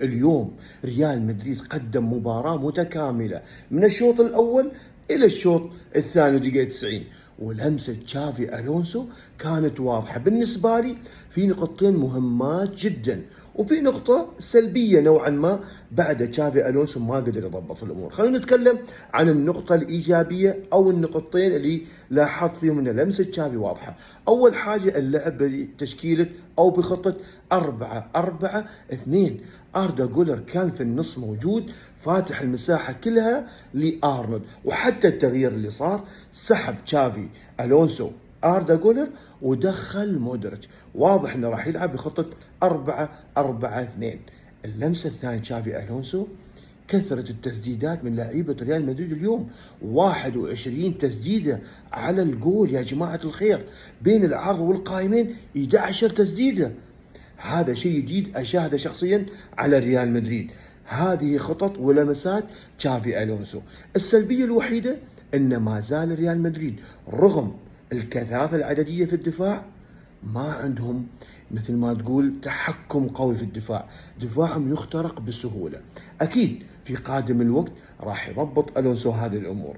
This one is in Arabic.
اليوم ريال مدريد قدم مباراة متكاملة من الشوط الأول إلى الشوط الثاني دقيقة 90، ولمسة تشافي ألونسو كانت واضحة بالنسبة لي في نقطتين مهمات جدا، وفي نقطة سلبية نوعا ما بعد تشافي ألونسو ما قدر يضبط الأمور. خلينا نتكلم عن النقطة الإيجابية أو النقطتين اللي لاحظت فيهم أن لمسة تشافي واضحة. أول حاجة اللعب بتشكيلة أو بخطة 4-4-2. أردا جولر كان في النص موجود فاتح المساحة كلها لأرنولد، وحتى التغيير اللي صار سحب تشافي ألونسو أردا جولر ودخل مودريتش، واضح انه راح يلعب بخطة 4-4-2. اللمسة الثانية تشافي ألونسو كثرة التسديدات من لعيبة ريال مدريد اليوم، 21 تسديدة على الجول يا جماعة الخير، بين العرض والقائمين 11 تسديدة. هذا شيء جديد أشاهده شخصيا على ريال مدريد. هذه خطط ولمسات تشافي ألونسو. السلبية الوحيدة أن ما زال ريال مدريد رغم الكثافة العددية في الدفاع ما عندهم مثل ما تقول تحكم قوي في الدفاع، دفاعهم يخترق بسهولة. أكيد في قادم الوقت راح يضبط ألونسو هذه الأمور.